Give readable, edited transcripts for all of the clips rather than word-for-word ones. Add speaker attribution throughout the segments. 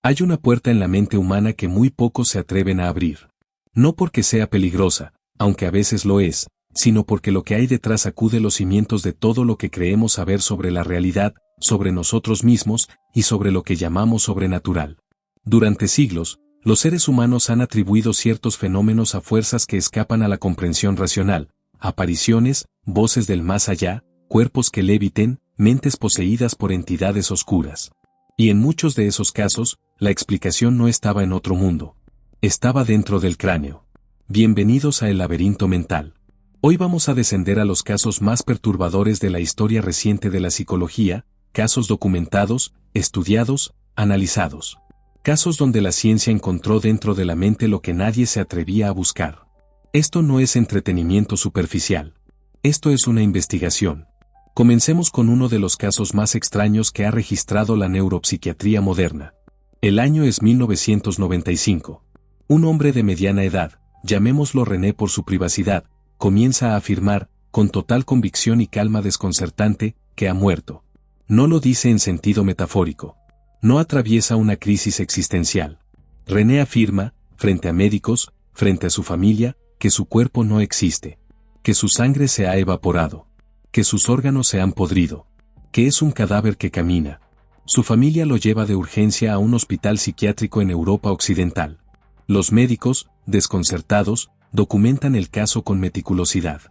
Speaker 1: Hay una puerta en la mente humana que muy pocos se atreven a abrir. No porque sea peligrosa, aunque a veces lo es, sino porque lo que hay detrás acude los cimientos de todo lo que creemos saber sobre la realidad, sobre nosotros mismos y sobre lo que llamamos sobrenatural. Durante siglos, los seres humanos han atribuido ciertos fenómenos a fuerzas que escapan a la comprensión racional, apariciones, voces del más allá, cuerpos que leviten, mentes poseídas por entidades oscuras. Y en muchos de esos casos, la explicación no estaba en otro mundo. Estaba dentro del cráneo. Bienvenidos a El Laberinto Mental. Hoy vamos a descender a los casos más perturbadores de la historia reciente de la psicología, casos documentados, estudiados, analizados. Casos donde la ciencia encontró dentro de la mente lo que nadie se atrevía a buscar. Esto no es entretenimiento superficial. Esto es una investigación. Comencemos con uno de los casos más extraños que ha registrado la neuropsiquiatría moderna. El año es 1995. Un hombre de mediana edad, llamémoslo René por su privacidad, comienza a afirmar, con total convicción y calma desconcertante, que ha muerto. No lo dice en sentido metafórico. No atraviesa una crisis existencial. René afirma, frente a médicos, frente a su familia, que su cuerpo no existe. Que su sangre se ha evaporado. Que sus órganos se han podrido. Que es un cadáver que camina. Su familia lo lleva de urgencia a un hospital psiquiátrico en Europa Occidental. Los médicos, desconcertados, documentan el caso con meticulosidad.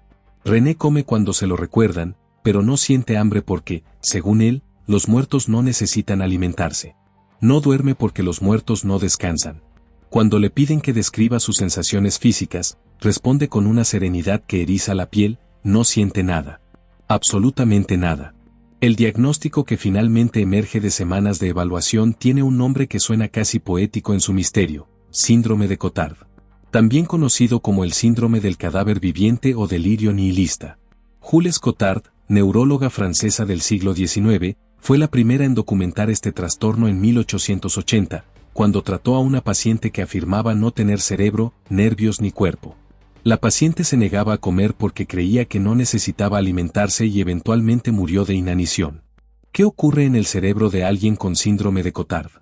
Speaker 1: René come cuando se lo recuerdan, pero no siente hambre porque, según él, los muertos no necesitan alimentarse. No duerme porque los muertos no descansan. Cuando le piden que describa sus sensaciones físicas, responde con una serenidad que eriza la piel, no siente nada. Absolutamente nada. El diagnóstico que finalmente emerge de semanas de evaluación tiene un nombre que suena casi poético en su misterio: síndrome de Cotard. También conocido como el síndrome del cadáver viviente o delirio nihilista. Jules Cotard, neuróloga francesa del siglo XIX, fue la primera en documentar este trastorno en 1880, cuando trató a una paciente que afirmaba no tener cerebro, nervios ni cuerpo. La paciente se negaba a comer porque creía que no necesitaba alimentarse y eventualmente murió de inanición. ¿Qué ocurre en el cerebro de alguien con síndrome de Cotard?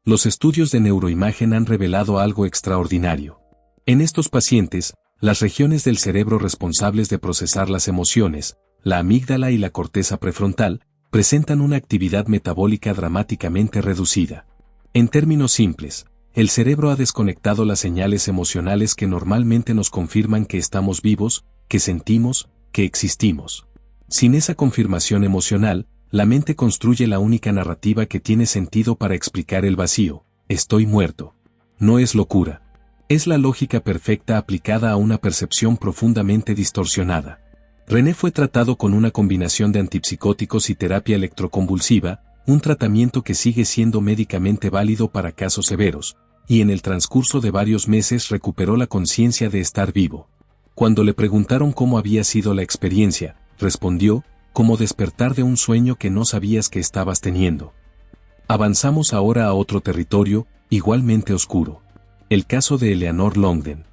Speaker 1: Los estudios de neuroimagen han revelado algo extraordinario. En estos pacientes, las regiones del cerebro responsables de procesar las emociones, la amígdala y la corteza prefrontal, presentan una actividad metabólica dramáticamente reducida. En términos simples, el cerebro ha desconectado las señales emocionales que normalmente nos confirman que estamos vivos, que sentimos, que existimos. Sin esa confirmación emocional, la mente construye la única narrativa que tiene sentido para explicar el vacío: estoy muerto. No es locura. Es la lógica perfecta aplicada a una percepción profundamente distorsionada. René fue tratado con una combinación de antipsicóticos y terapia electroconvulsiva, un tratamiento que sigue siendo médicamente válido para casos severos, y en el transcurso de varios meses recuperó la conciencia de estar vivo. Cuando le preguntaron cómo había sido la experiencia, respondió: como despertar de un sueño que no sabías que estabas teniendo. Avanzamos ahora a otro territorio, igualmente oscuro. El caso de Eleanor Longden.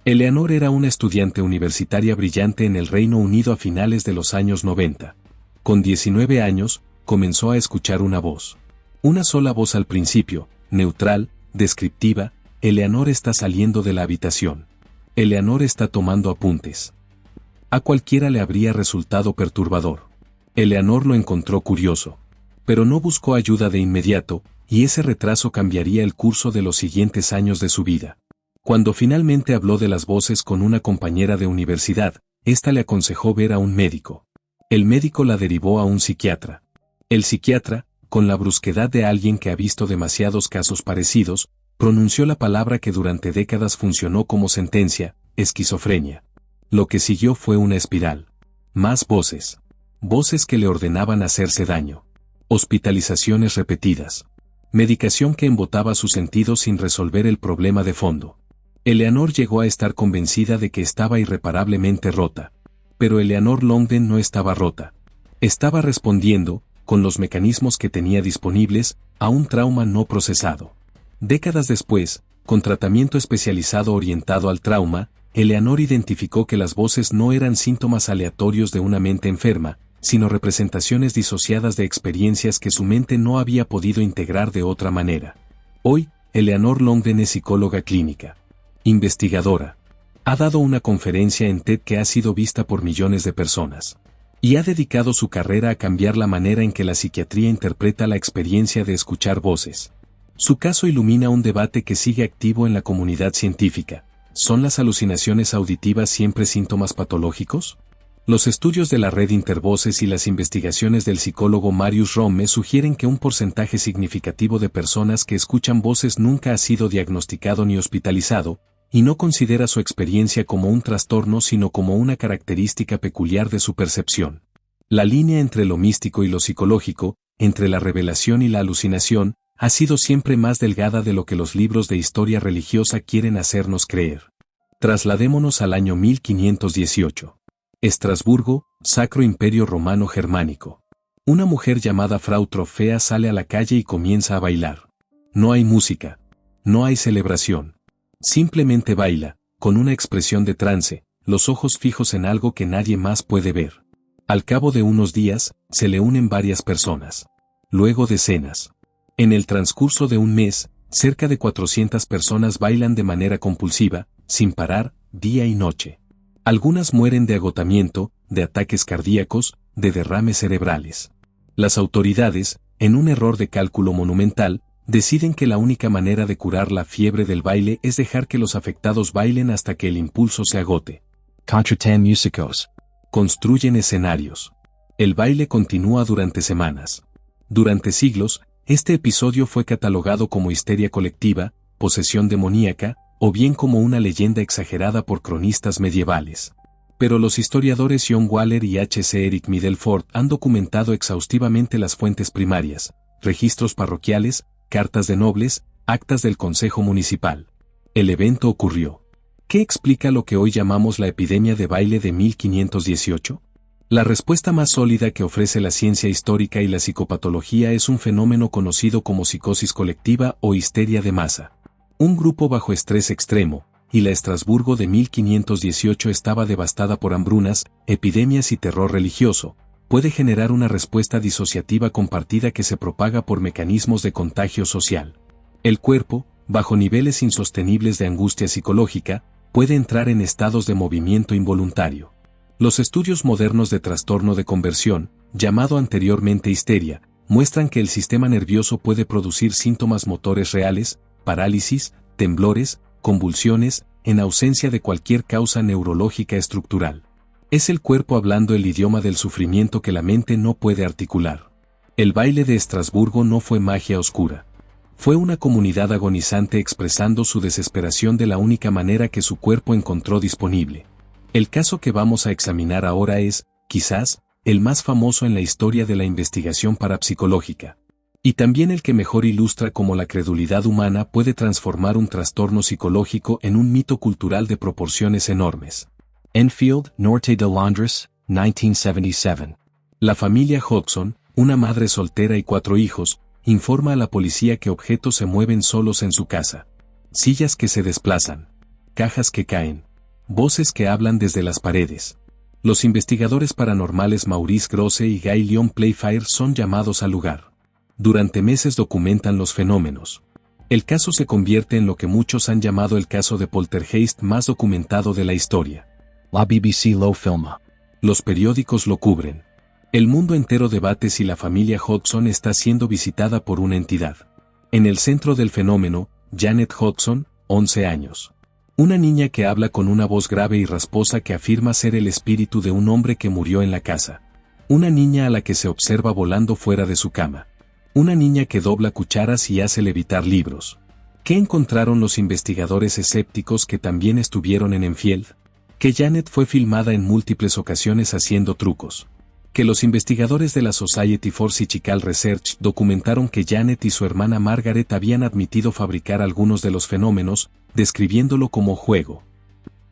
Speaker 1: Eleanor era una estudiante universitaria brillante en el Reino Unido a finales de los años 90. Con 19 años, comenzó a escuchar una voz. Una sola voz al principio, neutral, descriptiva: Eleanor está saliendo de la habitación. Eleanor está tomando apuntes. A cualquiera le habría resultado perturbador. Eleanor lo encontró curioso. Pero no buscó ayuda de inmediato, y ese retraso cambiaría el curso de los siguientes años de su vida. Cuando finalmente habló de las voces con una compañera de universidad, ésta le aconsejó ver a un médico. El médico la derivó a un psiquiatra. El psiquiatra, con la brusquedad de alguien que ha visto demasiados casos parecidos, pronunció la palabra que durante décadas funcionó como sentencia: esquizofrenia. Lo que siguió fue una espiral. Más voces. Voces que le ordenaban hacerse daño. Hospitalizaciones repetidas. Medicación que embotaba sus sentidos sin resolver el problema de fondo. Eleanor llegó a estar convencida de que estaba irreparablemente rota. Pero Eleanor Longden no estaba rota. Estaba respondiendo, con los mecanismos que tenía disponibles, a un trauma no procesado. Décadas después, con tratamiento especializado orientado al trauma, Eleanor identificó que las voces no eran síntomas aleatorios de una mente enferma, sino representaciones disociadas de experiencias que su mente no había podido integrar de otra manera. Hoy, Eleanor Longden es psicóloga clínica, investigadora. Ha dado una conferencia en TED que ha sido vista por millones de personas. Y ha dedicado su carrera a cambiar la manera en que la psiquiatría interpreta la experiencia de escuchar voces. Su caso ilumina un debate que sigue activo en la comunidad científica. ¿Son las alucinaciones auditivas siempre síntomas patológicos? Los estudios de la red Intervoces y las investigaciones del psicólogo Marius Romme sugieren que un porcentaje significativo de personas que escuchan voces nunca ha sido diagnosticado ni hospitalizado, y no considera su experiencia como un trastorno sino como una característica peculiar de su percepción. La línea entre lo místico y lo psicológico, entre la revelación y la alucinación, ha sido siempre más delgada de lo que los libros de historia religiosa quieren hacernos creer. Trasladémonos al año 1518. Estrasburgo, Sacro Imperio Romano Germánico. Una mujer llamada Frau Trofea sale a la calle y comienza a bailar. No hay música. No hay celebración. Simplemente baila, con una expresión de trance, los ojos fijos en algo que nadie más puede ver. Al cabo de unos días, se le unen varias personas. Luego decenas. En el transcurso de un mes, cerca de 400 personas bailan de manera compulsiva, sin parar, día y noche. Algunas mueren de agotamiento, de ataques cardíacos, de derrames cerebrales. Las autoridades, en un error de cálculo monumental, deciden que la única manera de curar la fiebre del baile es dejar que los afectados bailen hasta que el impulso se agote.
Speaker 2: Contratan músicos.
Speaker 1: Construyen escenarios. El baile continúa durante semanas. Durante siglos, este episodio fue catalogado como histeria colectiva, posesión demoníaca, o bien como una leyenda exagerada por cronistas medievales. Pero los historiadores John Waller y H.C. Eric Middelford han documentado exhaustivamente las fuentes primarias, registros parroquiales, cartas de nobles, actas del Consejo Municipal. El evento ocurrió. ¿Qué explica lo que hoy llamamos la epidemia de baile de 1518? La respuesta más sólida que ofrece la ciencia histórica y la psicopatología es un fenómeno conocido como psicosis colectiva o histeria de masa. Un grupo bajo estrés extremo, y la Estrasburgo de 1518 estaba devastada por hambrunas, epidemias y terror religioso, puede generar una respuesta disociativa compartida que se propaga por mecanismos de contagio social. El cuerpo, bajo niveles insostenibles de angustia psicológica, puede entrar en estados de movimiento involuntario. Los estudios modernos de trastorno de conversión, llamado anteriormente histeria, muestran que el sistema nervioso puede producir síntomas motores reales, parálisis, temblores, convulsiones, en ausencia de cualquier causa neurológica estructural. Es el cuerpo hablando el idioma del sufrimiento que la mente no puede articular. El baile de Estrasburgo no fue magia oscura. Fue una comunidad agonizante expresando su desesperación de la única manera que su cuerpo encontró disponible. El caso que vamos a examinar ahora es, quizás, el más famoso en la historia de la investigación parapsicológica. Y también el que mejor ilustra cómo la credulidad humana puede transformar un trastorno psicológico en un mito cultural de proporciones enormes.
Speaker 2: Enfield, Norte de Londres, 1977.
Speaker 1: La familia Hodgson, una madre soltera y 4 hijos, informa a la policía que objetos se mueven solos en su casa. Sillas que se desplazan. Cajas que caen. Voces que hablan desde las paredes. Los investigadores paranormales Maurice Grosse y Guy Leon Playfair son llamados al lugar. Durante meses documentan los fenómenos. El caso se convierte en lo que muchos han llamado el caso de poltergeist más documentado de la historia.
Speaker 2: La BBC lo filma.
Speaker 1: Los periódicos lo cubren. El mundo entero debate si la familia Hodgson está siendo visitada por una entidad. En el centro del fenómeno, Janet Hodgson, 11 años. Una niña que habla con una voz grave y rasposa que afirma ser el espíritu de un hombre que murió en la casa. Una niña a la que se observa volando fuera de su cama. Una niña que dobla cucharas y hace levitar libros. ¿Qué encontraron los investigadores escépticos que también estuvieron en Enfield? Que Janet fue filmada en múltiples ocasiones haciendo trucos. Que los investigadores de la Society for Psychical Research documentaron que Janet y su hermana Margaret habían admitido fabricar algunos de los fenómenos, describiéndolo como juego.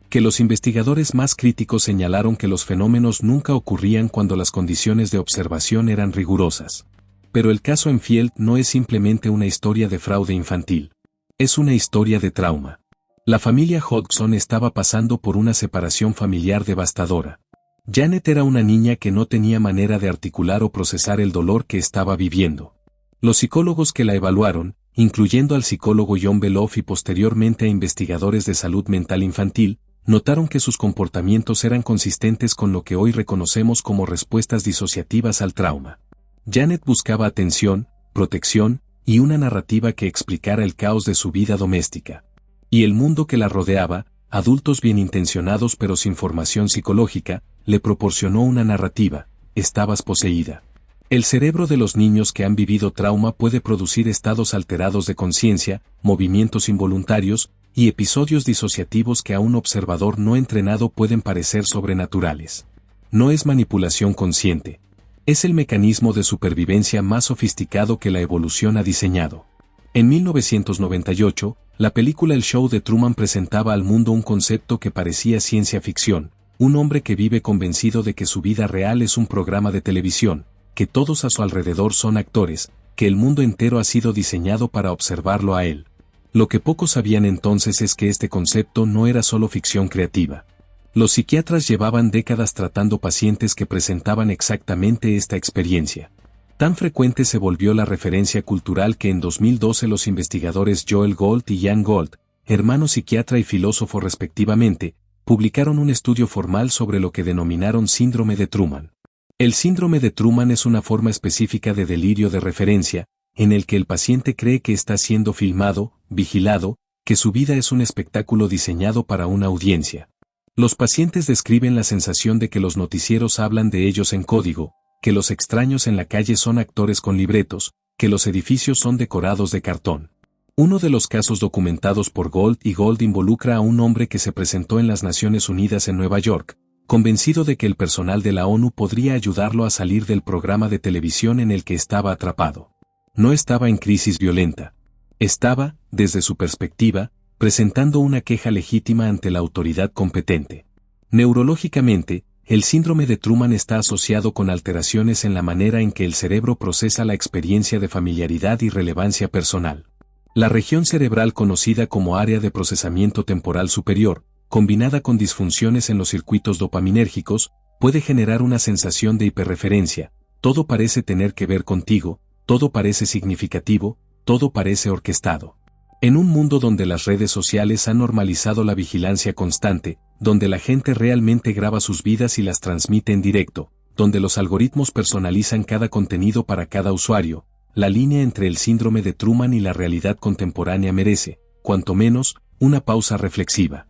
Speaker 1: Que los investigadores más críticos señalaron que los fenómenos nunca ocurrían cuando las condiciones de observación eran rigurosas. Pero el caso Enfield no es simplemente una historia de fraude infantil. Es una historia de trauma. La familia Hodgson estaba pasando por una separación familiar devastadora. Janet era una niña que no tenía manera de articular o procesar el dolor que estaba viviendo. Los psicólogos que la evaluaron, incluyendo al psicólogo John Beloff y posteriormente a investigadores de salud mental infantil, notaron que sus comportamientos eran consistentes con lo que hoy reconocemos como respuestas disociativas al trauma. Janet buscaba atención, protección, y una narrativa que explicara el caos de su vida doméstica. Y el mundo que la rodeaba, adultos bien intencionados pero sin formación psicológica, le proporcionó una narrativa: estabas poseída. El cerebro de los niños que han vivido trauma puede producir estados alterados de conciencia, movimientos involuntarios, y episodios disociativos que a un observador no entrenado pueden parecer sobrenaturales. No es manipulación consciente. Es el mecanismo de supervivencia más sofisticado que la evolución ha diseñado. En 1998, la película El Show de Truman presentaba al mundo un concepto que parecía ciencia ficción: un hombre que vive convencido de que su vida real es un programa de televisión, que todos a su alrededor son actores, que el mundo entero ha sido diseñado para observarlo a él. Lo que pocos sabían entonces es que este concepto no era solo ficción creativa. Los psiquiatras llevaban décadas tratando pacientes que presentaban exactamente esta experiencia. Tan frecuente se volvió la referencia cultural que en 2012 los investigadores Joel Gold y Jan Gold, hermanos psiquiatra y filósofo respectivamente, publicaron un estudio formal sobre lo que denominaron síndrome de Truman. El síndrome de Truman es una forma específica de delirio de referencia, en el que el paciente cree que está siendo filmado, vigilado, que su vida es un espectáculo diseñado para una audiencia. Los pacientes describen la sensación de que los noticieros hablan de ellos en código, que los extraños en la calle son actores con libretos, que los edificios son decorados de cartón. Uno de los casos documentados por Gold y Gold involucra a un hombre que se presentó en las Naciones Unidas en Nueva York, convencido de que el personal de la ONU podría ayudarlo a salir del programa de televisión en el que estaba atrapado. No estaba en crisis violenta. Estaba, desde su perspectiva, presentando una queja legítima ante la autoridad competente. Neurológicamente, el síndrome de Truman está asociado con alteraciones en la manera en que el cerebro procesa la experiencia de familiaridad y relevancia personal. La región cerebral conocida como área de procesamiento temporal superior, combinada con disfunciones en los circuitos dopaminérgicos, puede generar una sensación de hiperreferencia: todo parece tener que ver contigo, todo parece significativo, todo parece orquestado. En un mundo donde las redes sociales han normalizado la vigilancia constante, donde la gente realmente graba sus vidas y las transmite en directo, donde los algoritmos personalizan cada contenido para cada usuario, la línea entre el síndrome de Truman y la realidad contemporánea merece, cuanto menos, una pausa reflexiva.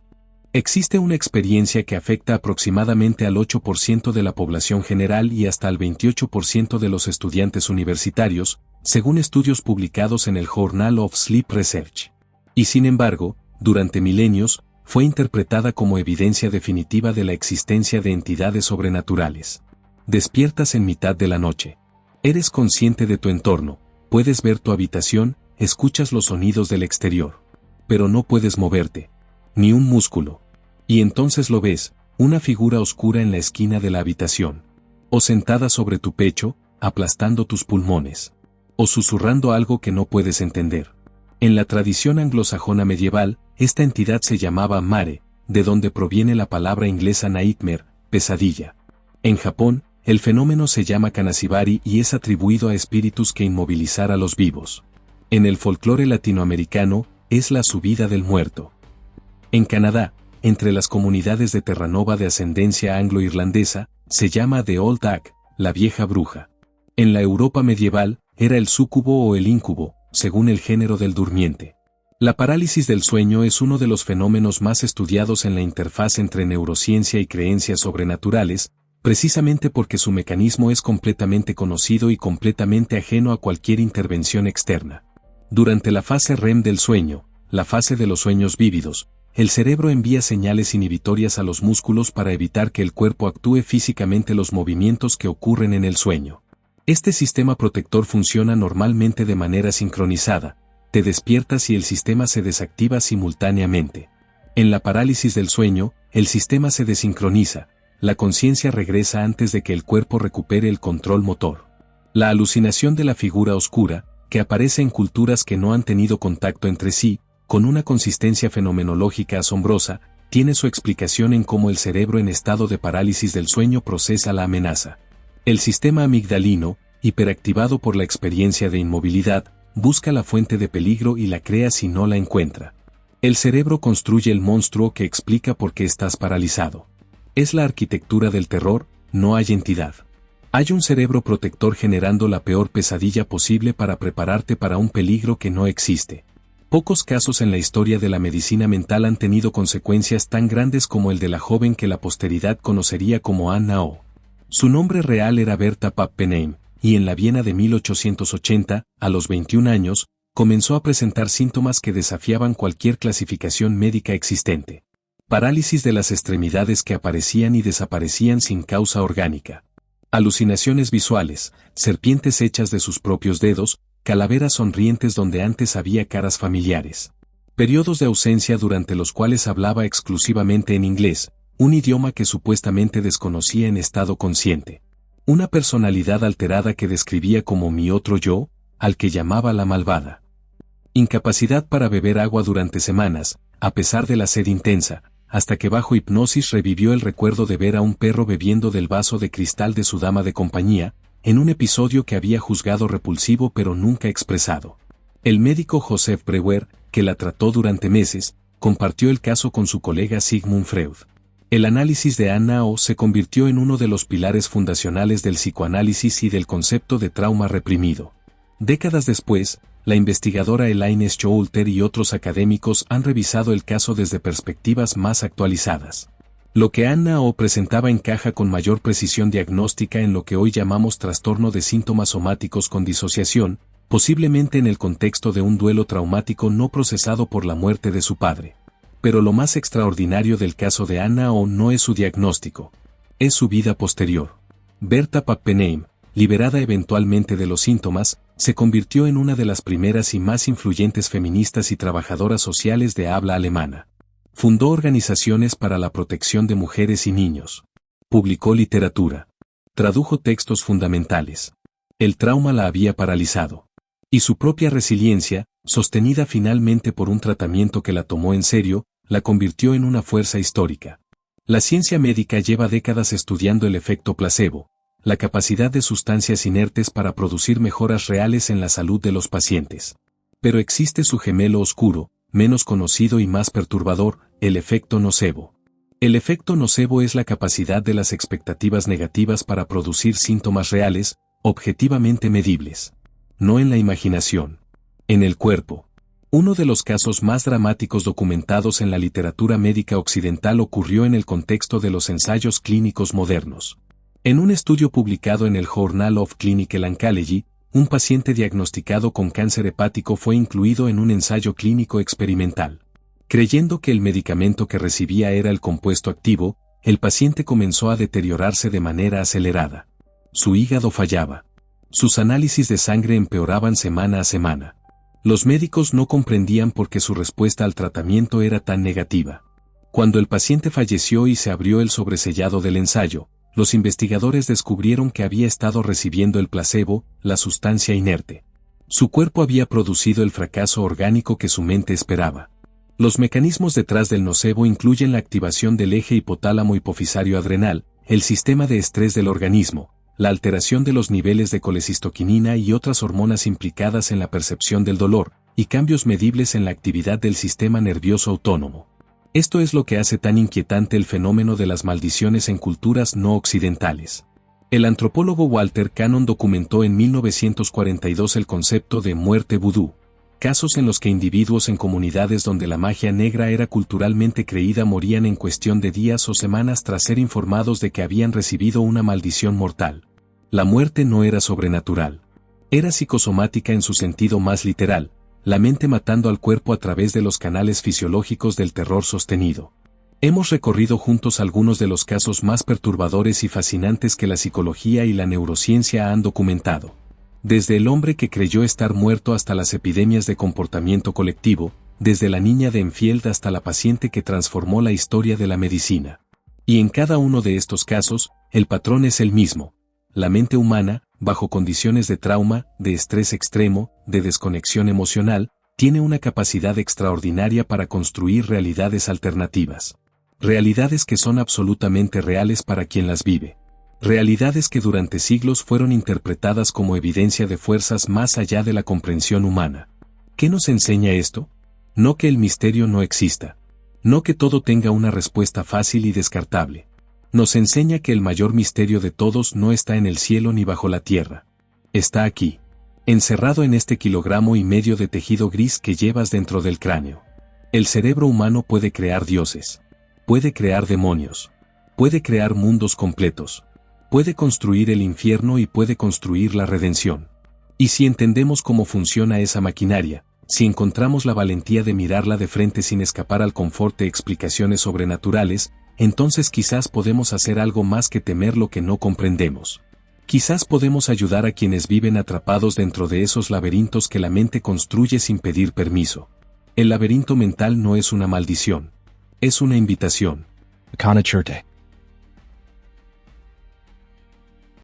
Speaker 1: Existe una experiencia que afecta aproximadamente al 8% de la población general y hasta al 28% de los estudiantes universitarios, según estudios publicados en el Journal of Sleep Research. Y sin embargo, durante milenios, fue interpretada como evidencia definitiva de la existencia de entidades sobrenaturales. Despiertas en mitad de la noche. Eres consciente de tu entorno, puedes ver tu habitación, escuchas los sonidos del exterior. Pero no puedes moverte. Ni un músculo. Y entonces lo ves, una figura oscura en la esquina de la habitación. O sentada sobre tu pecho, aplastando tus pulmones. O susurrando algo que no puedes entender. En la tradición anglosajona medieval, esta entidad se llamaba Mare, de donde proviene la palabra inglesa nightmare, pesadilla. En Japón, el fenómeno se llama Kanashibari y es atribuido a espíritus que inmovilizar a los vivos. En el folclore latinoamericano, es la subida del muerto. En Canadá, entre las comunidades de Terranova de ascendencia anglo-irlandesa, se llama The Old Hag, la vieja bruja. En la Europa medieval, era el súcubo o el íncubo, según el género del durmiente. La parálisis del sueño es uno de los fenómenos más estudiados en la interfaz entre neurociencia y creencias sobrenaturales, precisamente porque su mecanismo es completamente conocido y completamente ajeno a cualquier intervención externa. Durante la fase REM del sueño, la fase de los sueños vívidos, el cerebro envía señales inhibitorias a los músculos para evitar que el cuerpo actúe físicamente los movimientos que ocurren en el sueño. Este sistema protector funciona normalmente de manera sincronizada, te despiertas y el sistema se desactiva simultáneamente. En la parálisis del sueño, el sistema se desincroniza, la conciencia regresa antes de que el cuerpo recupere el control motor. La alucinación de la figura oscura, que aparece en culturas que no han tenido contacto entre sí, con una consistencia fenomenológica asombrosa, tiene su explicación en cómo el cerebro en estado de parálisis del sueño procesa la amenaza. El sistema amigdalino, hiperactivado por la experiencia de inmovilidad, busca la fuente de peligro y la crea si no la encuentra. El cerebro construye el monstruo que explica por qué estás paralizado. Es la arquitectura del terror, no hay entidad. Hay un cerebro protector generando la peor pesadilla posible para prepararte para un peligro que no existe. Pocos casos en la historia de la medicina mental han tenido consecuencias tan grandes como el de la joven que la posteridad conocería como Anna O. Su nombre real era Berta Pappenheim, y en la Viena de 1880, a los 21 años, comenzó a presentar síntomas que desafiaban cualquier clasificación médica existente. Parálisis de las extremidades que aparecían y desaparecían sin causa orgánica. Alucinaciones visuales, serpientes hechas de sus propios dedos, calaveras sonrientes donde antes había caras familiares. Periodos de ausencia durante los cuales hablaba exclusivamente en inglés, un idioma que supuestamente desconocía en estado consciente. Una personalidad alterada que describía como mi otro yo, al que llamaba la malvada. Incapacidad para beber agua durante semanas, a pesar de la sed intensa, hasta que bajo hipnosis revivió el recuerdo de ver a un perro bebiendo del vaso de cristal de su dama de compañía, en un episodio que había juzgado repulsivo pero nunca expresado. El médico Joseph Breuer, que la trató durante meses, compartió el caso con su colega Sigmund Freud. El análisis de Anna O se convirtió en uno de los pilares fundacionales del psicoanálisis y del concepto de trauma reprimido. Décadas después, la investigadora Elaine Schoulter y otros académicos han revisado el caso desde perspectivas más actualizadas. Lo que Anna O presentaba encaja con mayor precisión diagnóstica en lo que hoy llamamos trastorno de síntomas somáticos con disociación, posiblemente en el contexto de un duelo traumático no procesado por la muerte de su padre. Pero lo más extraordinario del caso de Anna O no es su diagnóstico, es su vida posterior. Berta Pappenheim, liberada eventualmente de los síntomas, se convirtió en una de las primeras y más influyentes feministas y trabajadoras sociales de habla alemana. Fundó organizaciones para la protección de mujeres y niños. Publicó literatura. Tradujo textos fundamentales. El trauma la había paralizado. Y su propia resiliencia, sostenida finalmente por un tratamiento que la tomó en serio, la convirtió en una fuerza histórica. La ciencia médica lleva décadas estudiando el efecto placebo, la capacidad de sustancias inertes para producir mejoras reales en la salud de los pacientes. Pero existe su gemelo oscuro, menos conocido y más perturbador, el efecto nocebo. El efecto nocebo es la capacidad de las expectativas negativas para producir síntomas reales, objetivamente medibles. No en la imaginación. En el cuerpo. Uno de los casos más dramáticos documentados en la literatura médica occidental ocurrió en el contexto de los ensayos clínicos modernos. En un estudio publicado en el Journal of Clinical Oncology, un paciente diagnosticado con cáncer hepático fue incluido en un ensayo clínico experimental. Creyendo que el medicamento que recibía era el compuesto activo, el paciente comenzó a deteriorarse de manera acelerada. Su hígado fallaba. Sus análisis de sangre empeoraban semana a semana. Los médicos no comprendían por qué su respuesta al tratamiento era tan negativa. Cuando el paciente falleció y se abrió el sobresellado del ensayo, los investigadores descubrieron que había estado recibiendo el placebo, la sustancia inerte. Su cuerpo había producido el fracaso orgánico que su mente esperaba. Los mecanismos detrás del nocebo incluyen la activación del eje hipotálamo hipofisario adrenal, el sistema de estrés del organismo, la alteración de los niveles de colecistoquinina y otras hormonas implicadas en la percepción del dolor, y cambios medibles en la actividad del sistema nervioso autónomo. Esto es lo que hace tan inquietante el fenómeno de las maldiciones en culturas no occidentales. El antropólogo Walter Cannon documentó en 1942 el concepto de muerte vudú, casos en los que individuos en comunidades donde la magia negra era culturalmente creída morían en cuestión de días o semanas tras ser informados de que habían recibido una maldición mortal. La muerte no era sobrenatural. Era psicosomática en su sentido más literal, la mente matando al cuerpo a través de los canales fisiológicos del terror sostenido. Hemos recorrido juntos algunos de los casos más perturbadores y fascinantes que la psicología y la neurociencia han documentado. Desde el hombre que creyó estar muerto hasta las epidemias de comportamiento colectivo, desde la niña de Enfield hasta la paciente que transformó la historia de la medicina. Y en cada uno de estos casos, el patrón es el mismo. La mente humana, bajo condiciones de trauma, de estrés extremo, de desconexión emocional, tiene una capacidad extraordinaria para construir realidades alternativas. Realidades que son absolutamente reales para quien las vive. Realidades que durante siglos fueron interpretadas como evidencia de fuerzas más allá de la comprensión humana. ¿Qué nos enseña esto? No que el misterio no exista. No que todo tenga una respuesta fácil y descartable. Nos enseña que el mayor misterio de todos no está en el cielo ni bajo la tierra. Está aquí, encerrado en este 1,5 kilogramos de tejido gris que llevas dentro del cráneo. El cerebro humano puede crear dioses. Puede crear demonios. Puede crear mundos completos. Puede construir el infierno y puede construir la redención. Y si entendemos cómo funciona esa maquinaria, si encontramos la valentía de mirarla de frente sin escapar al confort de explicaciones sobrenaturales, entonces quizás podemos hacer algo más que temer lo que no comprendemos. Quizás podemos ayudar a quienes viven atrapados dentro de esos laberintos que la mente construye sin pedir permiso. El laberinto mental no es una maldición. Es una invitación.
Speaker 2: Akana Cherte.